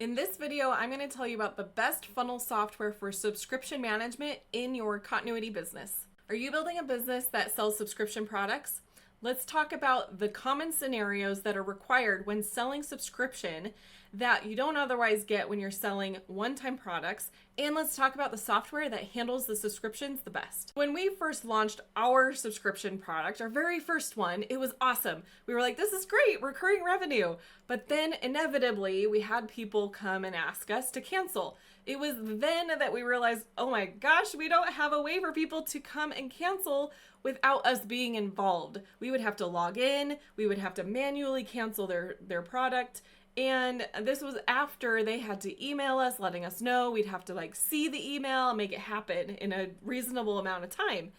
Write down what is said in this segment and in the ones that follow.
In this video, I'm going to tell you about the best funnel software for subscription management in your continuity business. Are you building a business that sells subscription products? Let's talk about the common scenarios that are required when selling subscription that you don't otherwise get when you're selling one-time products. And let's talk about the software that handles the subscriptions the best. When we first launched our subscription product, our very first one, it was awesome. We were like, this is great, recurring revenue. But then inevitably, we had people come and ask us to cancel. It was then that we realized, oh my gosh, we don't have a way for people to come and cancel without us being involved. We would have to log in, we would have to manually cancel their product. And this was after they had to email us, letting us know. We'd have to see the email and make it happen in a reasonable amount of time.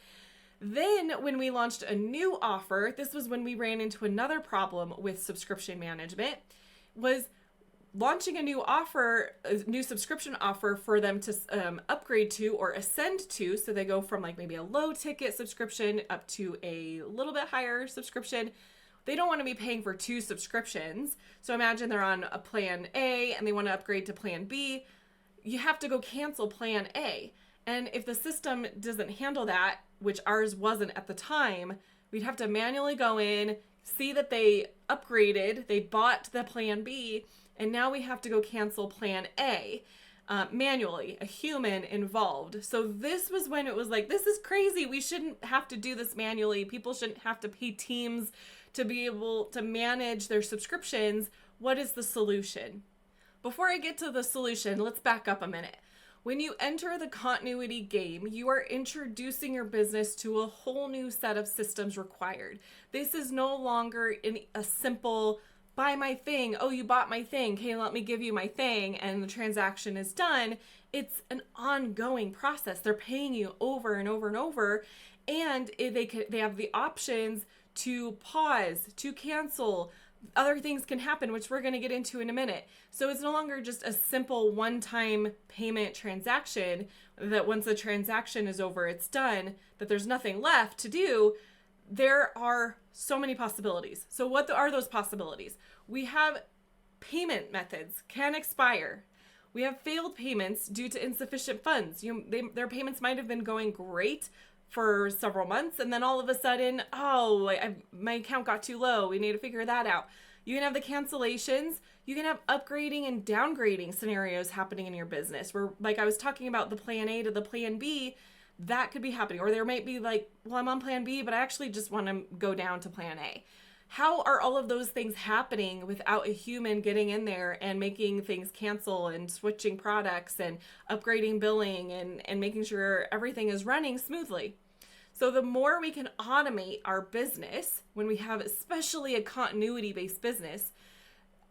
Then when we launched a new offer, this was when we ran into another problem with subscription management, was launching a new offer, a new subscription offer for them to upgrade to or ascend to. So they go from maybe a low ticket subscription up to a little bit higher subscription. They don't want to be paying for two subscriptions. So imagine they're on a plan A and they want to upgrade to plan B. You have to go cancel plan A. And if the system doesn't handle that, which ours wasn't at the time, we'd have to manually go in, see that they upgraded, they bought the plan B, and now we have to go cancel plan A manually, a human involved. So this was when it was like, this is crazy. We shouldn't have to do this manually. People shouldn't have to pay teams to be able to manage their subscriptions. What is the solution? Before I get to the solution, let's back up a minute. When you enter the continuity game, you are introducing your business to a whole new set of systems required. This is no longer a simple buy my thing. Oh, you bought my thing. Okay, let me give you my thing. And the transaction is done. It's an ongoing process. They're paying you over and over and over. And they have the options to pause, to cancel. Other things can happen, which we're going to get into in a minute. So it's no longer just a simple one-time payment transaction that once the transaction is over, it's done, that there's nothing left to do. There are so many possibilities. So what are those possibilities? We have payment methods can expire. We have failed payments due to insufficient funds. Their payments might have been going great for several months, and then all of a sudden, my account got too low. We need to figure that out. You can have the cancellations. You can have upgrading and downgrading scenarios happening in your business where, like I was talking about the plan A to the plan B, that could be happening. Or there might be I'm on plan B, but I actually just want to go down to plan A. How are all of those things happening without a human getting in there and making things cancel and switching products and upgrading billing and making sure everything is running smoothly? So the more we can automate our business, when we have especially a continuity-based business,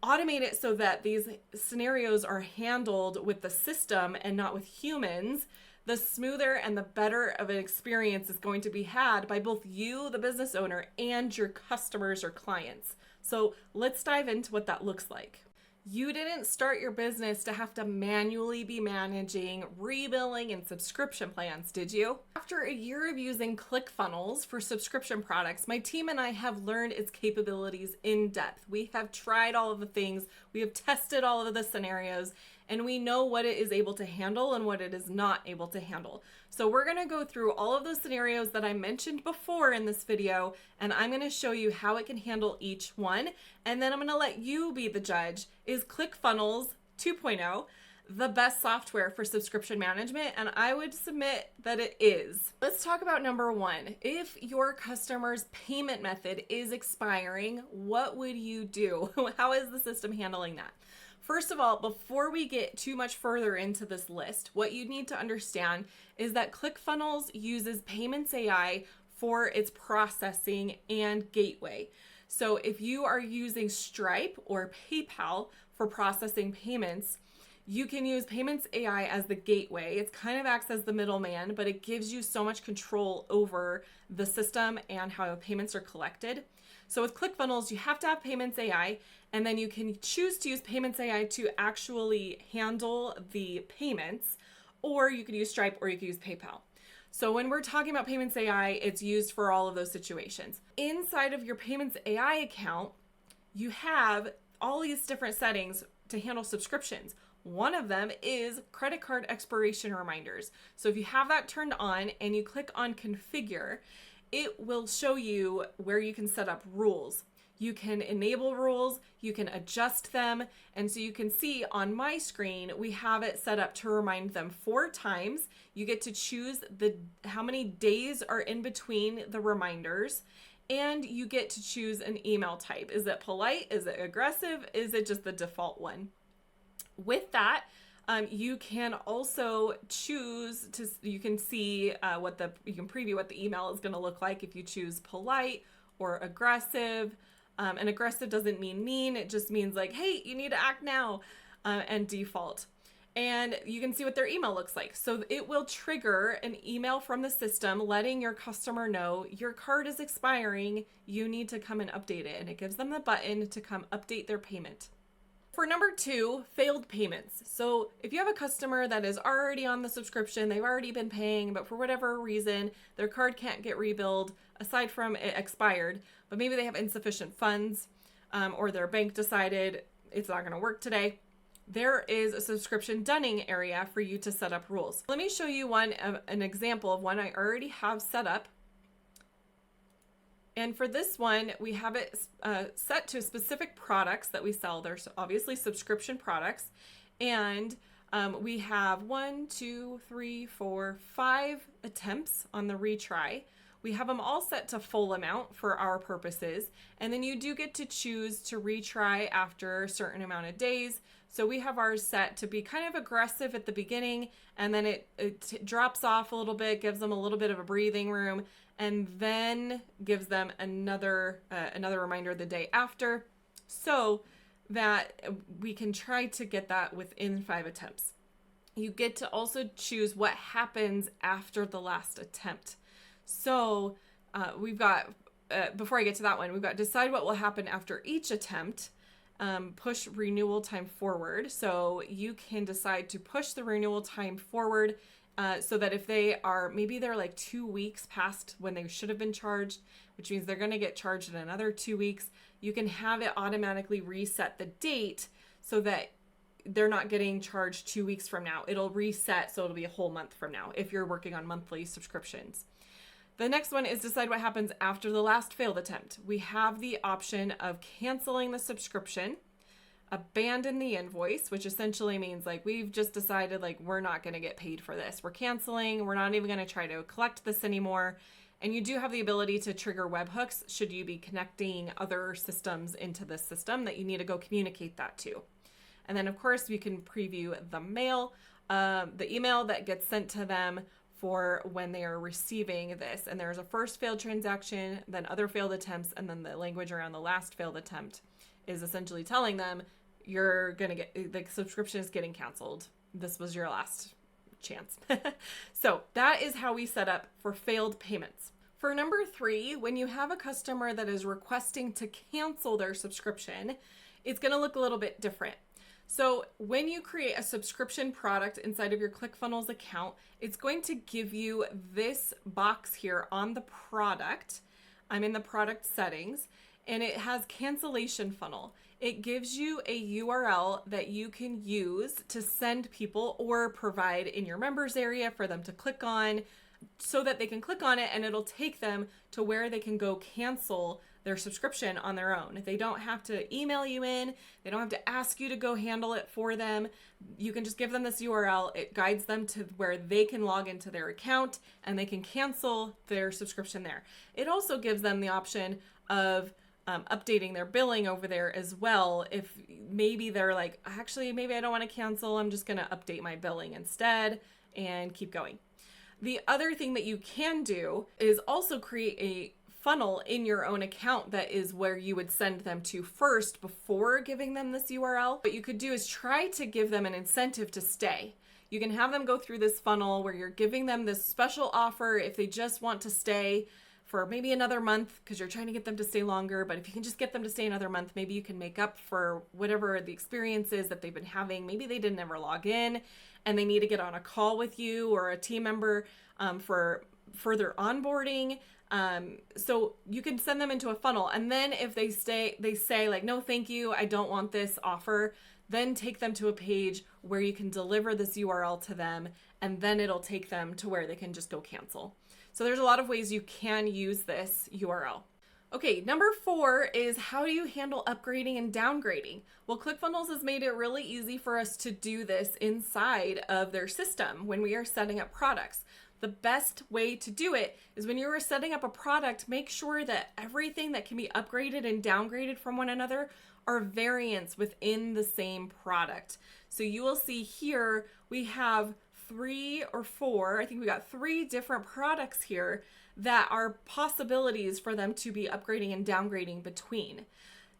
automate it so that these scenarios are handled with the system and not with humans, the smoother and the better of an experience is going to be had by both you, the business owner, and your customers or clients. So let's dive into what that looks like. You didn't start your business to have to manually be managing rebilling and subscription plans, did you? After a year of using ClickFunnels for subscription products, my team and I have learned its capabilities in depth. We have tried all of the things, we have tested all of the scenarios, and we know what it is able to handle and what it is not able to handle. So we're gonna go through all of those scenarios that I mentioned before in this video, and I'm gonna show you how it can handle each one, and then I'm gonna let you be the judge. Is ClickFunnels 2.0 the best software for subscription management? And I would submit that it is. Let's talk about number one. If your customer's payment method is expiring, what would you do? How is the system handling that? First of all, before we get too much further into this list, what you need to understand is that ClickFunnels uses Payments AI for its processing and gateway. So if you are using Stripe or PayPal for processing payments, you can use Payments AI as the gateway. It kind of acts as the middleman, but it gives you so much control over the system and how payments are collected. So with ClickFunnels, you have to have Payments AI, and then you can choose to use Payments AI to actually handle the payments, or you could use Stripe or you could use PayPal. So when we're talking about Payments AI, it's used for all of those situations. Inside of your Payments AI account, you have all these different settings to handle subscriptions. One of them is credit card expiration reminders. So if you have that turned on and you click on configure, it will show you where you can set up rules. You can enable rules, you can adjust them, and so you can see on my screen, we have it set up to remind them 4 times. You get to choose how many days are in between the reminders, and you get to choose an email type. Is it polite? Is it aggressive? Is it just the default one? With that, you can also choose you can see you can preview what the email is going to look like if you choose polite or aggressive. And aggressive doesn't mean mean. It just means like, hey, you need to act now, and default. And you can see what their email looks like. So it will trigger an email from the system letting your customer know your card is expiring. You need to come and update it. And it gives them the button to come update their payment. For number 2, failed payments. So if you have a customer that is already on the subscription, they've already been paying, but for whatever reason, their card can't get rebilled aside from it expired, but maybe they have insufficient funds, or their bank decided it's not going to work today, there is a subscription dunning area for you to set up rules. Let me show you an example of one I already have set up. And for this one, we have it set to specific products that we sell. There's obviously subscription products. And we have 5 attempts on the retry. We have them all set to full amount for our purposes. And then you do get to choose to retry after a certain amount of days. So we have ours set to be kind of aggressive at the beginning, and then it drops off a little bit, gives them a little bit of a breathing room, and then gives them another reminder the day after, so that we can try to get that within 5 attempts. You get to also choose what happens after the last attempt. So we've got, before I get to that one, we've got decide what will happen after each attempt. Push renewal time forward. So you can decide to push the renewal time forward, so that if maybe they're like 2 weeks past when they should have been charged, which means they're going to get charged in another 2 weeks, you can have it automatically reset the date so that they're not getting charged 2 weeks from now. It'll reset, so it'll be a whole month from now if you're working on monthly subscriptions. The next one is decide what happens after the last failed attempt. We have the option of canceling the subscription, abandon the invoice, which essentially means like we've just decided like we're not going to get paid for this. We're canceling. We're not even going to try to collect this anymore. And you do have the ability to trigger webhooks should you be connecting other systems into this system that you need to go communicate that to. And then of course we can preview the email that gets sent to them for when they are receiving this. And there's a first failed transaction, then other failed attempts, and then the language around the last failed attempt is essentially telling them you're going to get, the subscription is getting canceled. This was your last chance. So that is how we set up for failed payments. For number 3, when you have a customer that is requesting to cancel their subscription, it's going to look a little bit different. So when you create a subscription product inside of your ClickFunnels account, it's going to give you this box here on the product. I'm in the product settings, and it has cancellation funnel. It gives you a URL that you can use to send people or provide in your members area for them to click on so that they can click on it and it'll take them to where they can go cancel their subscription on their own. They don't have to email you in. They don't have to ask you to go handle it for them. You can just give them this URL. It guides them to where they can log into their account and they can cancel their subscription there. It also gives them the option of updating their billing over there as well. If maybe they're like, actually, maybe I don't want to cancel. I'm just going to update my billing instead and keep going. The other thing that you can do is also create a funnel in your own account that is where you would send them to first before giving them this URL. What you could do is try to give them an incentive to stay. You can have them go through this funnel where you're giving them this special offer if they just want to stay for maybe another month because you're trying to get them to stay longer. But if you can just get them to stay another month, maybe you can make up for whatever the experience is that they've been having. Maybe they didn't ever log in and they need to get on a call with you or a team member for further onboarding. So you can send them into a funnel, and then if they say like, no, thank you, I don't want this offer, then take them to a page where you can deliver this URL to them, and then it'll take them to where they can just go cancel. So there's a lot of ways you can use this URL. Okay, number 4 is how do you handle upgrading and downgrading? Well, ClickFunnels has made it really easy for us to do this inside of their system when we are setting up products. The best way to do it is when you are setting up a product, make sure that everything that can be upgraded and downgraded from one another are variants within the same product. So you will see here we have 3 or 4, I think we got 3 different products here that are possibilities for them to be upgrading and downgrading between.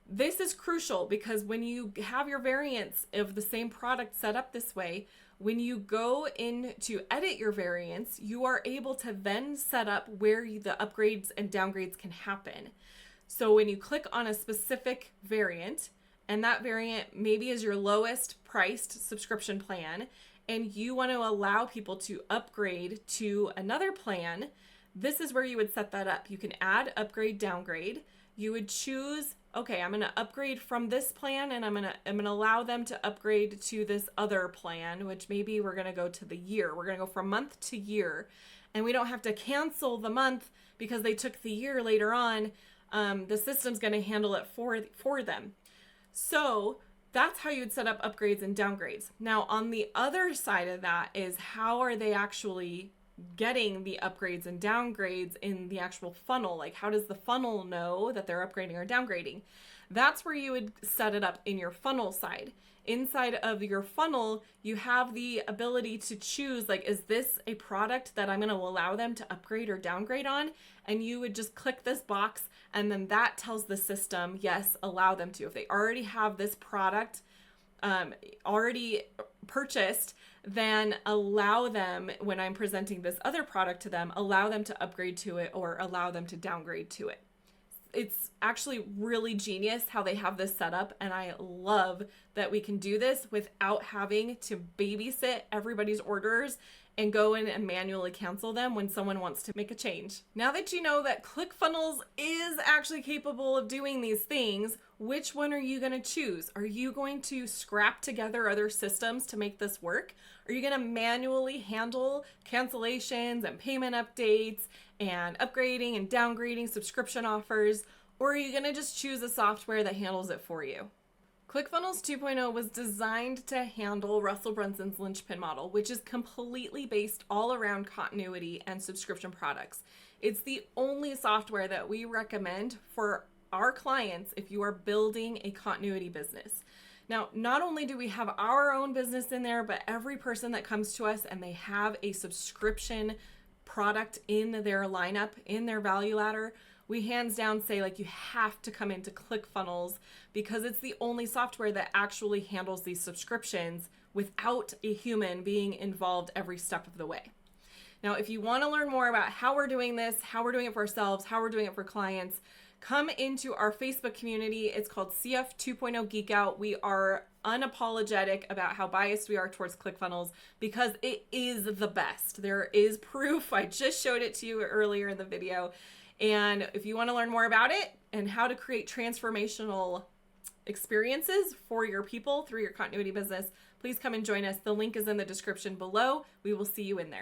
This is crucial because when you have your variants of the same product set up this way, when you go in to edit your variants, you are able to then set up where the upgrades and downgrades can happen. So when you click on a specific variant, and that variant maybe is your lowest priced subscription plan, and you want to allow people to upgrade to another plan, this is where you would set that up. You can add upgrade, downgrade. You would choose, okay, I'm going to upgrade from this plan and I'm going to allow them to upgrade to this other plan, which maybe we're going to go to the year. We're going to go from month to year, and we don't have to cancel the month because they took the year later on. The system's going to handle it for them. So that's how you would set up upgrades and downgrades. Now, on the other side of that is how are they actually getting the upgrades and downgrades in the actual funnel? Like, how does the funnel know that they're upgrading or downgrading? That's where you would set it up in your funnel side. Inside of your funnel, you have the ability to choose, like, is this a product that I'm going to allow them to upgrade or downgrade on? And you would just click this box, and then that tells the system, yes, allow them to. If they already have this product already purchased, then allow them, when I'm presenting this other product to them, allow them to upgrade to it or allow them to downgrade to it. It's actually really genius how they have this set up, and I love that we can do this without having to babysit everybody's orders and go in and manually cancel them when someone wants to make a change. Now that you know that ClickFunnels is actually capable of doing these things, which one are you going to choose? Are you going to scrap together other systems to make this work? Are you going to manually handle cancellations and payment updates and upgrading and downgrading subscription offers? Or are you going to just choose a software that handles it for you? ClickFunnels 2.0 was designed to handle Russell Brunson's linchpin model, which is completely based all around continuity and subscription products. It's the only software that we recommend for our clients if you are building a continuity business. Now, not only do we have our own business in there, but every person that comes to us and they have a subscription product in their lineup, in their value ladder, we hands down say, like, you have to come into ClickFunnels because it's the only software that actually handles these subscriptions without a human being involved every step of the way. Now, if you want to learn more about how we're doing this, how we're doing it for ourselves, how we're doing it for clients, come into our Facebook community. It's called CF 2.0 Geek Out. We are unapologetic about how biased we are towards ClickFunnels because it is the best. There is proof. I just showed it to you earlier in the video. And if you want to learn more about it and how to create transformational experiences for your people through your continuity business, please come and join us. The link is in the description below. We will see you in there.